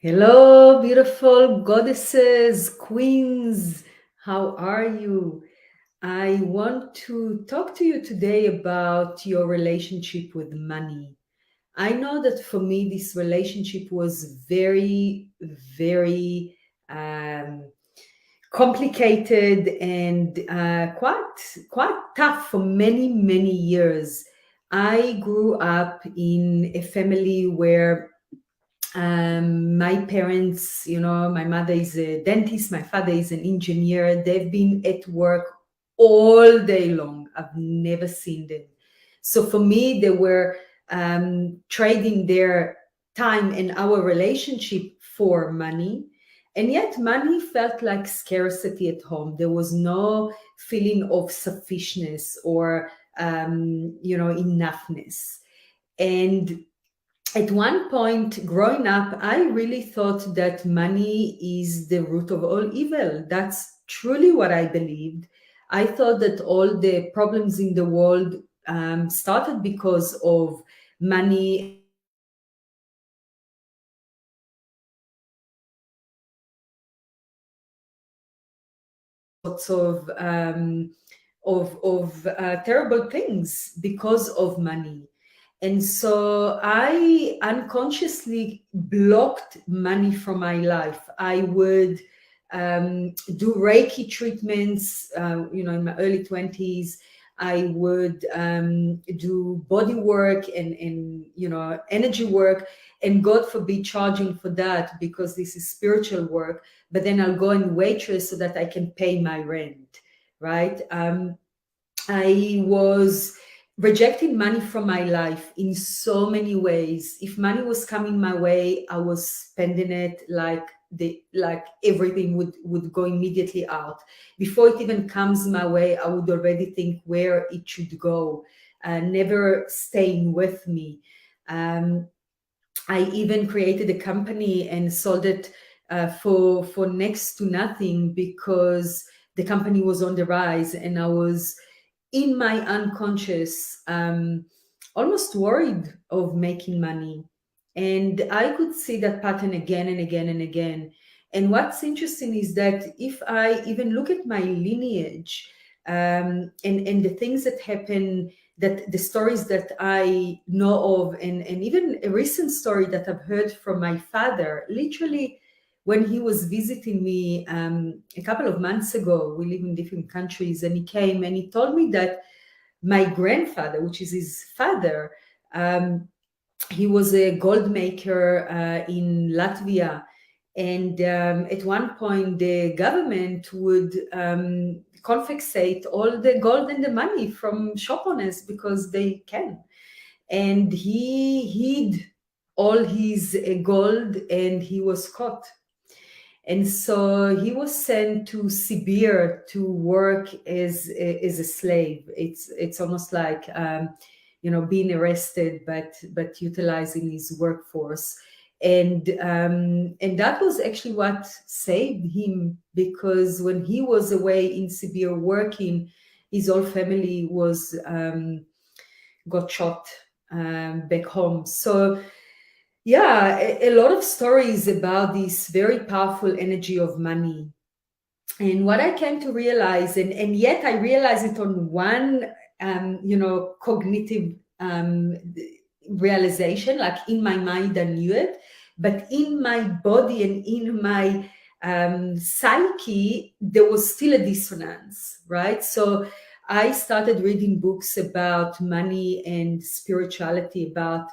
Hello, beautiful goddesses, queens. How are you? I want to talk to you today about your relationship with money. I know that for me, this relationship was very um, complicated and quite tough for many years. I grew up in a family where my parents, my mother is a dentist, my father is an engineer. They've been at work all day long. I've never seen them. So for me, they were trading their time and our relationship for money. And yet, money felt like scarcity at home. There was no feeling of sufficiency or, enoughness. And at one point growing up, I really thought that money is the root of all evil. That's truly what I believed. I thought that all the problems in the world started because of money and sorts of terrible things because of money. And so I unconsciously blocked money from my life. I would do Reiki treatments, in my early 20s. I would do body work and energy work, and God forbid charging for that because this is spiritual work. But then I'll go and waitress so that I can pay my rent, right? I was rejecting money from my life in so many ways. If money was coming my way, I was spending it like everything would go immediately out. Before it even comes my way, I would already think where it should go, never staying with me. Um, I even created a company and sold it for next to nothing because the company was on the rise, and I was in my unconscious almost worried of making money. And I could see that pattern again and again and again. And what's interesting is that if I even look at my lineage, and the things that happen, that the stories that I know of, and even a recent story that I've heard from my father, literally when he was visiting me a couple of months ago. We live in different countries, and he came and he told me that my grandfather, which is his father, um, he was a gold maker in Latvia. And at one point, the government would confiscate all the gold and the money from shop owners because they can. And he hid all his gold, and he was caught. And so he was sent to Sibir to work as a slave. It's almost like being arrested, but utilizing his workforce. And that was actually what saved him, because when he was away in Sibir working, his whole family was got shot back home. So yeah, a lot of stories about this very powerful energy of money. And what I came to realize, and yet I realized it on one, cognitive realization, like in my mind, I knew it, but in my body and in my psyche, there was still a dissonance, right? So I started reading books about money and spirituality about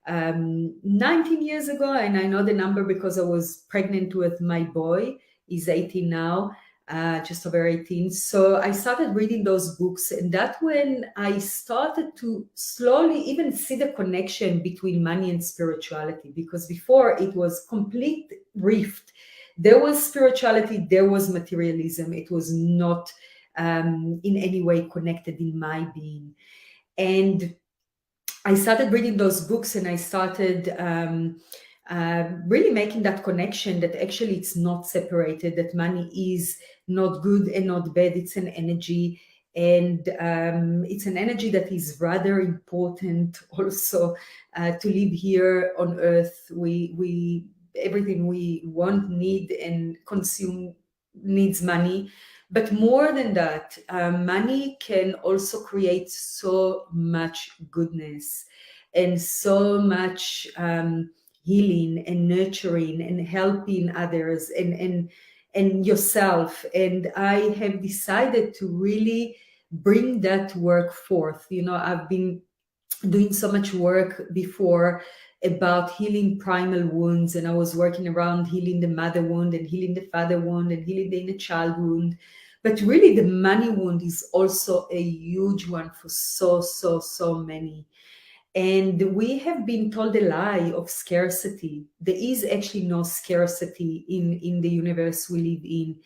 19 years ago. And I know the number because I was pregnant with my boy. He's 18 now, just over 18. So I started reading those books, and that when I started to slowly even see the connection between money and spirituality, because before it was complete rift. There was spirituality, there was materialism. It was not in any way connected in my being. And I started reading those books, and I started really making that connection that actually it's not separated, that money is not good and not bad. It's an energy. And it's an energy that is rather important also to live here on earth. We everything we want, need, and consume needs money. But more than that, money can also create so much goodness and so much healing and nurturing and helping others and yourself. And I have decided to really bring that work forth. You know, I've been doing so much work before about healing primal wounds, and I was working around healing the mother wound and healing the father wound and healing the inner child wound. But really, the money wound is also a huge one for so many. And we have been told a lie of scarcity. There is actually no scarcity in the universe we live in.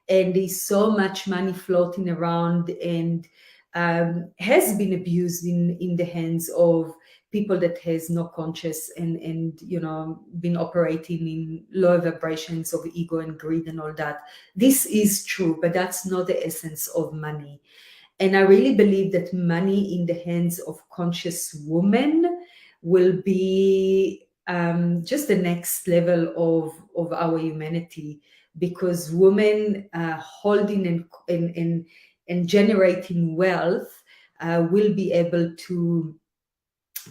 And there's so much money floating around and has been abused in the hands of people that has no conscience and you know been operating in lower vibrations of ego and greed and all that. This is true, but that's not the essence of money. And I really believe that money in the hands of conscious women will be just the next level of our humanity, because women holding and generating wealth will be able to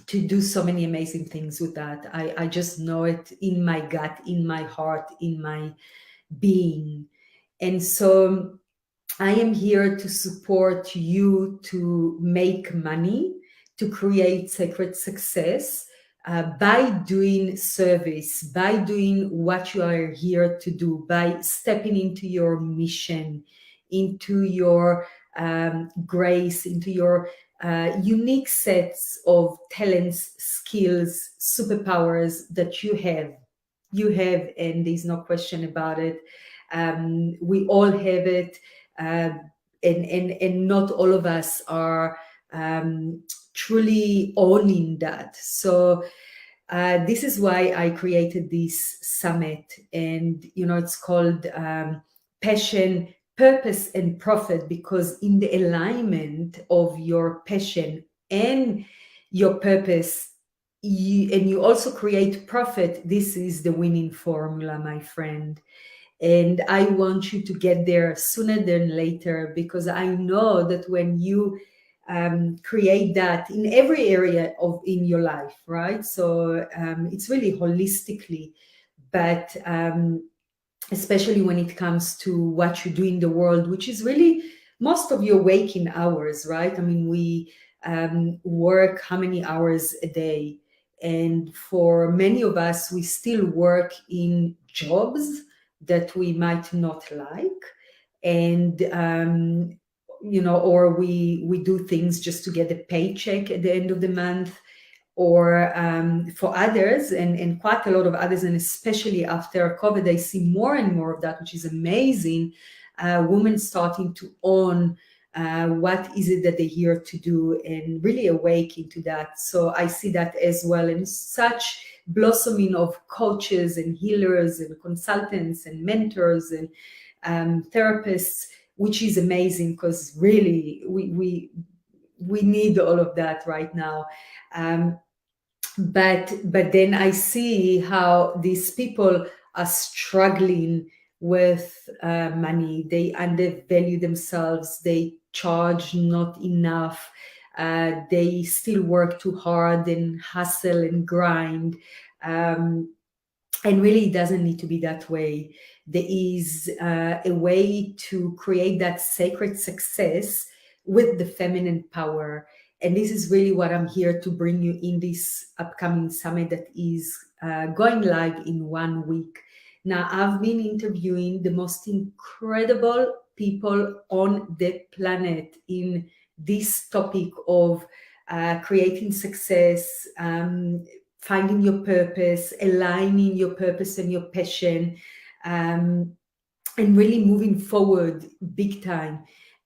do so many amazing things with that. I just know it in my gut, in my heart, in my being. And so I am here to support you to make money, to create sacred success by doing service, by doing what you are here to do, by stepping into your mission, into your grace, into your unique sets of talents, skills, superpowers that you have. You have, and there's no question about it. We all have it, and not all of us are truly owning that. So this is why I created this summit, and you know it's called Passion, Purpose, and Profit, because in the alignment of your passion and your purpose, you also create profit. This is the winning formula, my friend. And I want you to get there sooner than later, because I know that when you create that in every area of in your life, right? So it's really holistically, but especially when it comes to what you do in the world, which is really most of your waking hours, right? I mean, we work how many hours a day? And for many of us, we still work in jobs that we might not like. And, you know, or we do things just to get a paycheck at the end of the month, or for others, and quite a lot of others, and especially after COVID, I see more and more of that, which is amazing. Women starting to own what is it that they're here to do, and really awake into that. So I see that as well, and such blossoming of coaches and healers and consultants and mentors and therapists, which is amazing, because really we need all of that right now. But then I see how these people are struggling with money. They undervalue themselves. They charge not enough. They still work too hard and hustle and grind. And really, it doesn't need to be that way. There is a way to create that sacred success with the feminine power. And this is really what I'm here to bring you in this upcoming summit that is going live in 1 week. Now, I've been interviewing the most incredible people on the planet in this topic of creating success, finding your purpose, aligning your purpose and your passion, and really moving forward big time.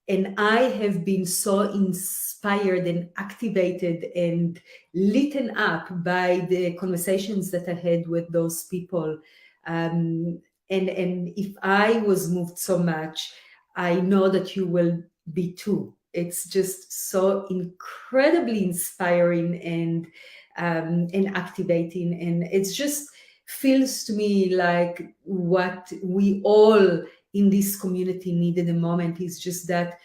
And I have been so inspired and activated and lit up by the conversations that I had with those people. And if I was moved so much, I know that you will be too. It's just so incredibly inspiring and activating, and it's just feels to me like what we all in this community need at the moment is just that,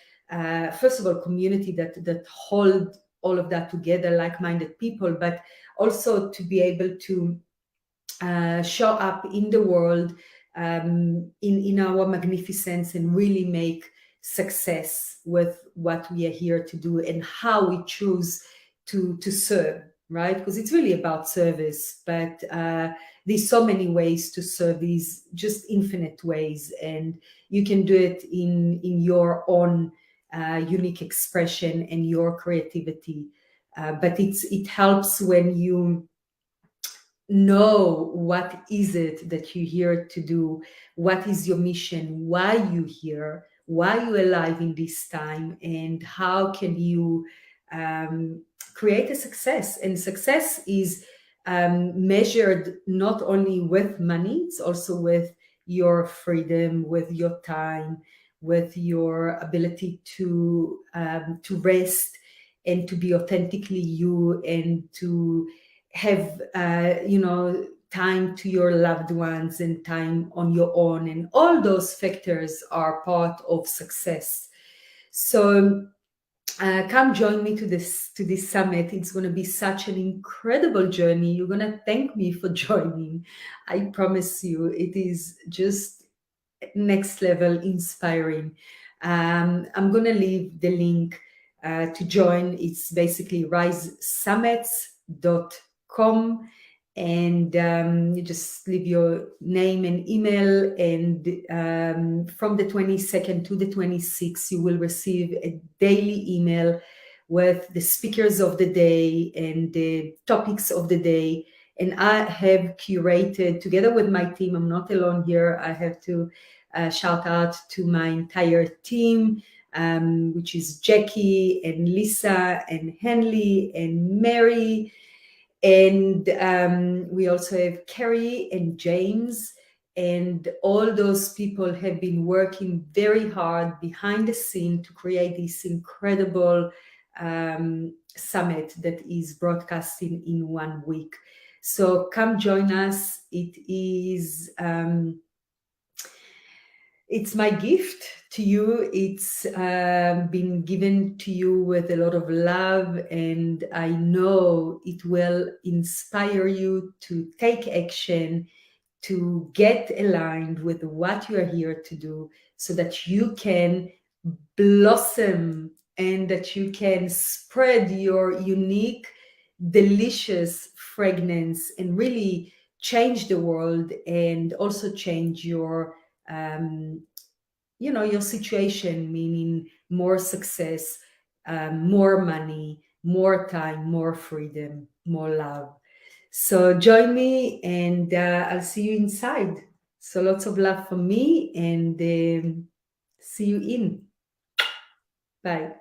first of all, community that hold all of that together, like-minded people, but also to be able to show up in the world in our magnificence and really make success with what we are here to do and how we choose to serve, right? Because it's really about service, but there's so many ways to serve, these just infinite ways, and you can do it in your own unique expression and your creativity. But it helps when you know what is it that you're here to do, what is your mission, why you here, why you alive in this time, and how can you create a success. And success is measured not only with money, it's also with your freedom, with your time, with your ability to rest and to be authentically you, and to have time to your loved ones and time on your own, and all those factors are part of success. So come join me to this summit. It's going to be such an incredible journey. You're going to thank me for joining. I promise you, it is just next level inspiring. I'm going to leave the link to join. It's basically risesummits.com, and you just leave your name and email, and from the 22nd to the 26th you will receive a daily email with the speakers of the day and the topics of the day. And I have curated together with my team, I'm not alone here, I have to shout out to my entire team, which is Jackie and Lisa and Henley and Mary. And we also have Carrie and James. And all those people have been working very hard behind the scene to create this incredible summit that is broadcasting in 1 week. So come join us. It's my gift to you. It's been given to you with a lot of love, and I know it will inspire you to take action, to get aligned with what you are here to do, so that you can blossom and that you can spread your unique, delicious fragrance and really change the world, and also change your your situation, meaning more success, more money, more time, more freedom, more love. So join me, and I'll see you inside. So lots of love from me, and see you in. Bye.